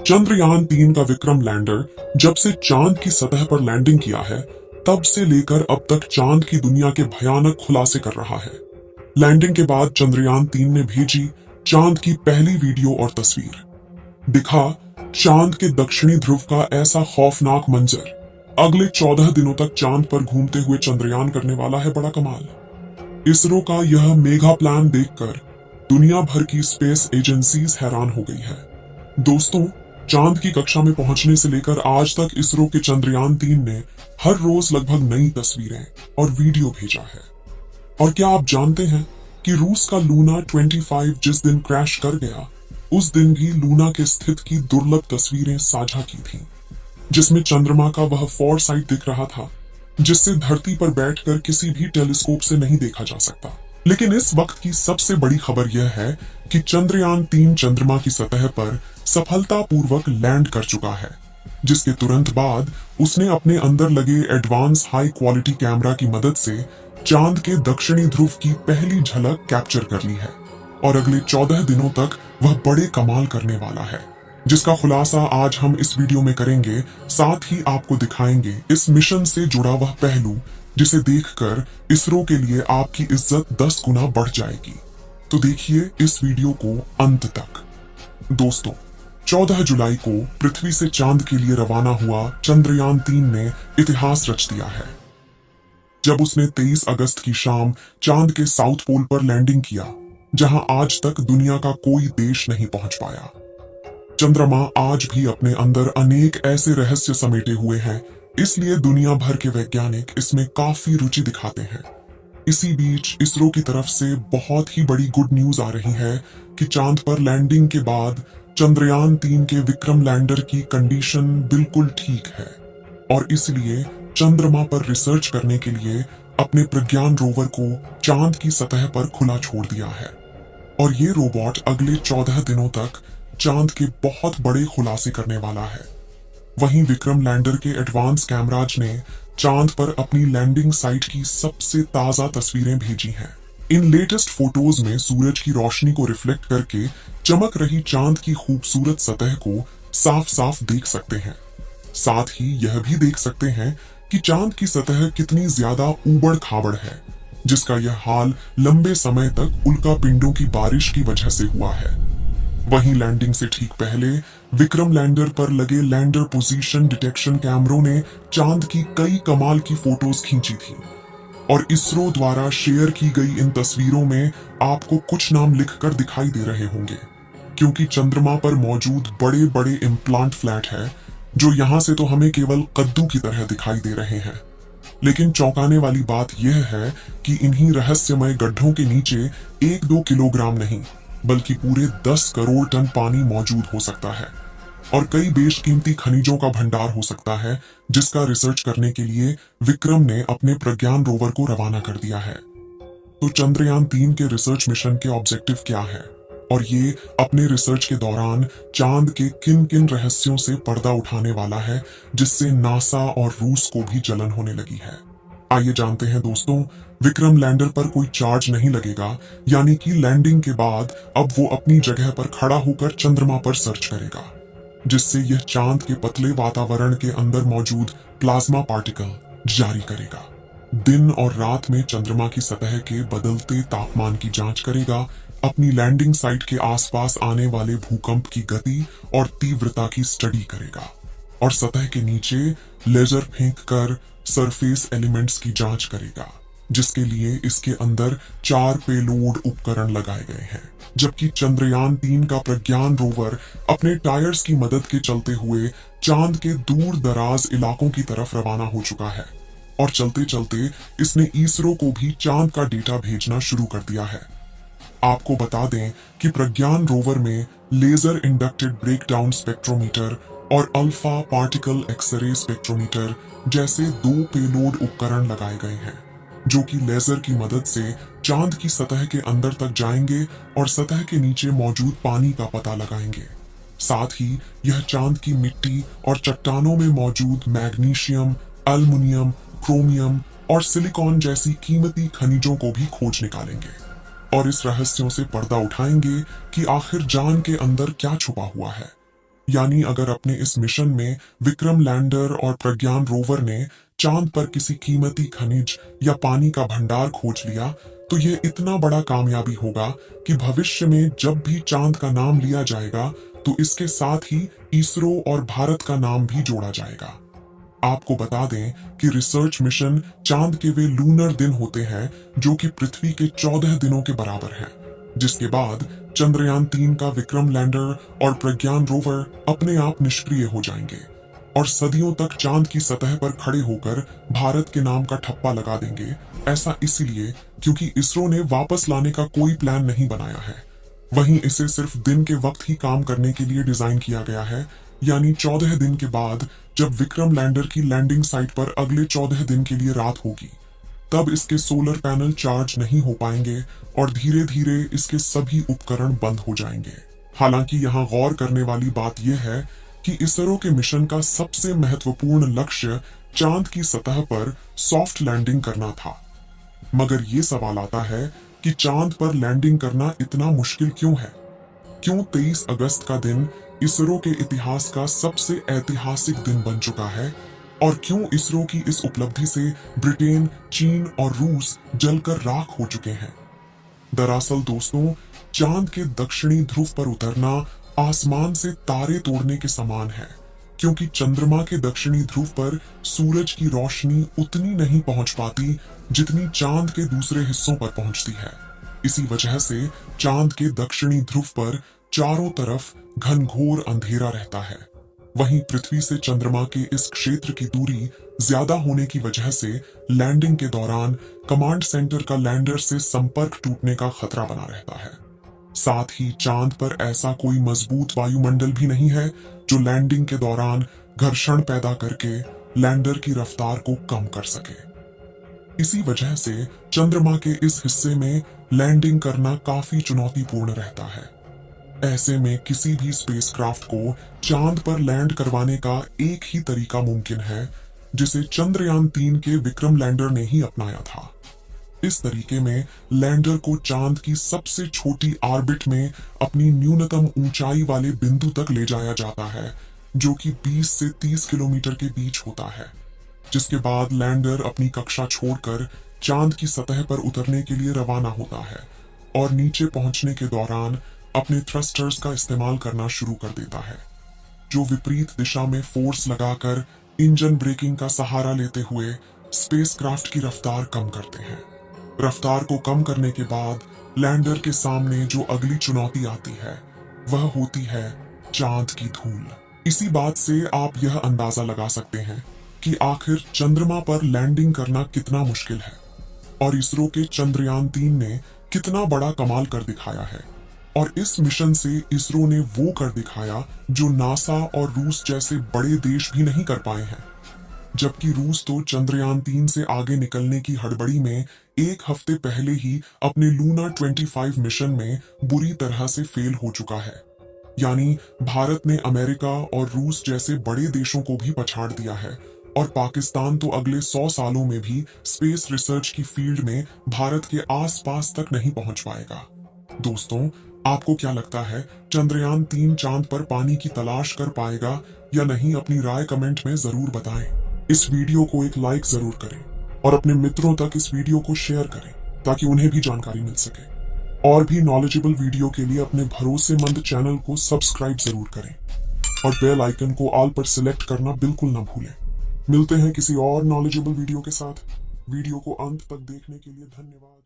चंद्रयान 3 का विक्रम लैंडर जब से चांद की सतह पर लैंडिंग किया है, तब से लेकर अब तक चांद की दुनिया के भयानक खुलासे कर रहा है। लैंडिंग के बाद चंद्रयान 3 ने भेजी चांद की पहली वीडियो और तस्वीर। दिखा चांद के दक्षिणी ध्रुव का ऐसा खौफनाक मंजर। अगले 14 दिनों तक चांद पर घूमते हुए चंद्रयान करने वाला है बड़ा कमाल। इसरो का यह मेगा प्लान देखकर दुनिया भर की स्पेस एजेंसीज हैरान हो गई है। दोस्तों, चांद की कक्षा में पहुंचने से लेकर आज तक इसरो के चंद्रयान 3 ने हर रोज लगभग नई तस्वीरें और वीडियो भेजा है। और क्या आप जानते हैं कि रूस का लूना 25 जिस दिन क्रैश कर गया, उस दिन भी लूना के स्थित की दुर्लभ तस्वीरें साझा की थीं, जिसमें चंद्रमा का वह फॉरसाइट दिख रहा था जिससे धरती पर बैठकर किसी भी टेलीस्कोप से नहीं देखा जा सकता। लेकिन इस वक्त की सबसे बड़ी खबर यह है कि चंद्रयान 3 चंद्रमा की सतह पर सफलतापूर्वक लैंड कर चुका है, जिसके तुरंत बाद उसने अपने अंदर लगे एडवांस हाई क्वालिटी कैमरा की मदद से चांद के दक्षिणी ध्रुव की पहली झलक कैप्चर कर ली है। और अगले 14 दिनों तक वह बड़े कमाल करने वाला है, जिसका खुलासा आज हम इस वीडियो में करेंगे। साथ ही आपको दिखाएंगे इस मिशन से जुड़ा वह पहलू जिसे देखकर इसरो के लिए आपकी इज्जत 10 गुना बढ़ जाएगी। तो देखिए इस वीडियो को अंत तक। दोस्तों, 14 जुलाई को पृथ्वी से चांद के लिए रवाना हुआ चंद्रयान 3 ने इतिहास रच दिया है, जब उसने 23 अगस्त की शाम चांद के साउथ पोल पर लैंडिंग किया, जहां आज तक दुनिया का कोई देश नहीं पहुंच पाया। चंद्रमा आज भी अपने अंदर अनेक ऐसे रहस्य समेटे हुए हैं, इसलिए दुनिया भर के वैज्ञानिक इसमें काफी रुचि दिखाते हैं। इसी बीच इसरो की तरफ से बहुत ही बड़ी गुड न्यूज आ रही है कि चांद पर लैंडिंग के बाद चंद्रयान 3 के विक्रम लैंडर की कंडीशन बिल्कुल ठीक है, और इसलिए चंद्रमा पर रिसर्च करने के लिए अपने प्रज्ञान रोवर को चांद की सतह पर खुला छोड़ दिया है। और ये रोबोट अगले 14 दिनों तक चांद के बहुत बड़े खुलासे करने वाला है। वहीं विक्रम लैंडर के एडवांस कैमराज ने चांद पर अपनी लैंडिंग साइट की सबसे ताजा तस्वीरें भेजी हैं। इन लेटेस्ट फोटोज में सूरज की रोशनी को रिफ्लेक्ट करके चमक रही चांद की खूबसूरत सतह को साफ साफ देख सकते हैं। साथ ही यह भी देख सकते हैं कि चांद की सतह कितनी ज्यादा ऊबड़ खाबड़ है, जिसका यह हाल लंबे समय तक उल्का पिंडों की बारिश की वजह से हुआ है। वहीं लैंडिंग से ठीक पहले विक्रम लैंडर पर लगे लैंडर पोजीशन डिटेक्शन कैमरों ने चांद की कई कमाल की फोटोज खींची थी। और इसरो द्वारा शेयर की गई इन तस्वीरों में आपको कुछ नाम लिखकर दिखाई दे रहे होंगे, क्योंकि चंद्रमा पर मौजूद बड़े बड़े इम्प्लांट फ्लैट है, जो यहाँ से तो हमें केवल कद्दू की तरह दिखाई दे रहे हैं। लेकिन चौंकाने वाली बात यह है कि इन्हीं रहस्यमय गड्ढों के नीचे 1-2 किलोग्राम नहीं, बल्कि पूरे 10 करोड़ टन पानी मौजूद हो सकता है, और कई बेशकीमती खनिजों का भंडार हो सकता है, जिसका रिसर्च करने के लिए विक्रम ने अपने प्रज्ञान रोवर को रवाना कर दिया है। तो चंद्रयान 3 के रिसर्च मिशन के ऑब्जेक्टिव क्या है, और ये अपने रिसर्च के दौरान चांद के किन किन रहस्यों से पर्दा उठाने वाला है, जिससे नासा और रूस को भी जलन होने लगी है। आइए जानते हैं दोस्तों। विक्रम लैंडर पर कोई चार्ज नहीं लगेगा, यानी कि लैंडिंग के बाद अब वो अपनी जगह पर खड़ा होकर चंद्रमा पर सर्च करेगा, जिससे यह चांद के पतले वातावरण के अंदर मौजूद प्लाज्मा पार्टिकल जारी करेगा। दिन और रात में चंद्रमा की सतह के बदलते तापमान की जांच करेगा, अपनी लैंडिंग साइट के आसपास आने वाले भूकंप की गति और तीव्रता की स्टडी करेगा, और सतह के नीचे लेजर फेंककर सरफेस एलिमेंट्स की जांच करेगा, जिसके लिए इसके अंदर 4 पेलोड उपकरण लगाए गए हैं। जबकि चंद्रयान 3 का प्रज्ञान रोवर अपने टायर्स की मदद के चलते हुए चांद के दूर दराज इलाकों की तरफ रवाना हो चुका है, और चलते चलते इसने इसरो को भी चांद का डेटा भेजना शुरू कर दिया है। आपको बता दें कि प्रज्ञान रोवर में लेजर इंडक्टेड ब्रेकडाउन स्पेक्ट्रोमीटर और अल्फा पार्टिकल एक्सरे स्पेक्ट्रोमीटर जैसे 2 पेलोड उपकरण लगाए गए हैं, जो कि लेजर की मदद से चांद की सतह के अंदर तक जाएंगे और सतह के नीचे मौजूद पानी का पता लगाएंगे। साथ ही यह चांद की मिट्टी और चट्टानों में मौजूद मैग्नीशियम, एल्युमिनियम, क्रोमियम और सिलिकॉन जैसी कीमती खनिजों को भी खोज निकालेंगे, और इस रहस्यों से पर्दा उठाएंगे कि आखिर जान के अंदर क्या छुपा हुआ है। यानी अगर अपने इस मिशन में विक्रम लैंडर और प्रज्ञान रोवर ने चांद पर किसी कीमती खनिज या पानी का भंडार खोज लिया, तो ये इतना बड़ा कामयाबी होगा कि भविष्य में जब भी चांद का नाम लिया जाएगा तो इसके साथ ही इसरो और भारत का नाम भी जोड़ा जाएगा। आपको बता दें कि रिसर्च मिशन चांद के वे लूनर दिन होते हैं जो कि पृथ्वी के 14 दिनों के बराबर हैं, जिसके बाद चंद्रयान 3 का विक्रम लैंडर और प्रज्ञान रोवर अपने आप निष्क्रिय हो जाएंगे और सदियों तक चांद की सतह पर खड़े होकर भारत के नाम का ठप्पा लगा देंगे। ऐसा इसलिए क्योंकि इसरो ने वापस लाने का कोई प्लान नहीं बनाया है, वहीं इसे सिर्फ दिन के वक्त ही काम करने के लिए डिजाइन किया गया है। यानी 14 दिन के बाद जब विक्रम लैंडर की लैंडिंग साइट पर अगले 14 दिन के लिए रात होगी, तब इसके सोलर पैनल चार्ज नहीं हो पाएंगे और धीरे धीरे इसके सभी उपकरण बंद हो जाएंगे। हालांकि यहाँ गौर करने वाली बात यह है कि इसरो के मिशन का सबसे महत्वपूर्ण लक्ष्य चांद की सतह पर सॉफ्ट लैंडिंग करना था। मगर ये सवाल आता है कि चांद पर लैंडिंग करना इतना मुश्किल क्यों है? क्यों 23 अगस्त का दिन इसरो के इतिहास का सबसे ऐतिहासिक दिन बन चुका है? और क्यों इसरो की इस उपलब्धि से ब्रिटेन, चीन और रूस जलकर राख हो चुके हैं? दरअसल दोस्तों, चांद के दक्षिणी ध्रुव पर उतरना आसमान से तारे तोड़ने के समान है, क्योंकि चंद्रमा के दक्षिणी ध्रुव पर सूरज की रोशनी उतनी नहीं पहुंच पाती जितनी चांद के दूसरे हिस्सों पर पहुंचती है। इसी वजह से चांद के दक्षिणी ध्रुव पर चारों तरफ घनघोर अंधेरा रहता है। वहीं पृथ्वी से चंद्रमा के इस क्षेत्र की दूरी ज्यादा होने की वजह से लैंडिंग के दौरान कमांड सेंटर का लैंडर से संपर्क टूटने का खतरा बना रहता है। साथ ही चांद पर ऐसा कोई मजबूत वायुमंडल भी नहीं है जो लैंडिंग के दौरान घर्षण पैदा करके लैंडर की रफ्तार को कम कर सके। इसी वजह से चंद्रमा के इस हिस्से में लैंडिंग करना काफी चुनौतीपूर्ण रहता है। ऐसे में किसी भी स्पेसक्राफ्ट को चांद पर लैंड करवाने का एक ही तरीका मुमकिन है, जिसे चंद्रयान 3 के विक्रम लैंडर ने ही अपनाया था। इस तरीके में लैंडर को चांद की सबसे छोटी ऑर्बिट में अपनी न्यूनतम ऊंचाई वाले बिंदु तक ले जाया जाता है, जो कि 20 से 30 किलोमीटर के बीच होता है, जिसके बाद लैंडर अपनी कक्षा छोड़कर चांद की सतह पर उतरने के लिए रवाना होता है और नीचे पहुंचने के दौरान अपने थ्रस्टर्स का इस्तेमाल करना शुरू कर देता है, जो विपरीत दिशा में फोर्स लगाकर इंजन ब्रेकिंग का सहारा लेते हुए स्पेसक्राफ्ट की रफ्तार कम करते हैं। रफ्तार को कम करने के बाद लैंडर के सामने जो अगली चुनौती आती है वह होती है चांद की धूल। इसी बात से आप यह अंदाजा लगा सकते हैं कि आखिर चंद्रमा पर लैंडिंग करना कितना मुश्किल है और इसरो के चंद्रयान 3 ने कितना बड़ा कमाल कर दिखाया है। और इस मिशन से इसरो ने वो कर दिखाया जो नासा और रूस जैसे बड़े देश भी नहीं कर पाए हैं। जबकि रूस तो चंद्रयान 3 से आगे निकलने की हड़बड़ी में एक हफ्ते पहले ही अपने लूना 25 मिशन में बुरी तरह से फेल हो चुका है। यानी भारत ने अमेरिका और रूस जैसे बड़े देशों को भी पछाड़ दिया है और पाकिस्तान तो अगले 100 सालों में भी स्पेस रिसर्च की फील्ड में भारत के आसपास तक नहीं पहुंच पाएगा। दोस्तों, आपको क्या लगता है, चंद्रयान 3 चांद पर पानी की तलाश कर पाएगा या नहीं? अपनी राय कमेंट में जरूर बताएं। इस वीडियो को एक लाइक जरूर करें और अपने मित्रों तक इस वीडियो को शेयर करें ताकि उन्हें भी जानकारी मिल सके। और भी नॉलेजेबल वीडियो के लिए अपने भरोसेमंद चैनल को सब्सक्राइब जरूर करें और बेल आइकन को ऑल पर सिलेक्ट करना बिल्कुल ना भूलें। मिलते हैं किसी और नॉलेजेबल वीडियो के साथ। वीडियो को अंत तक देखने के लिए धन्यवाद।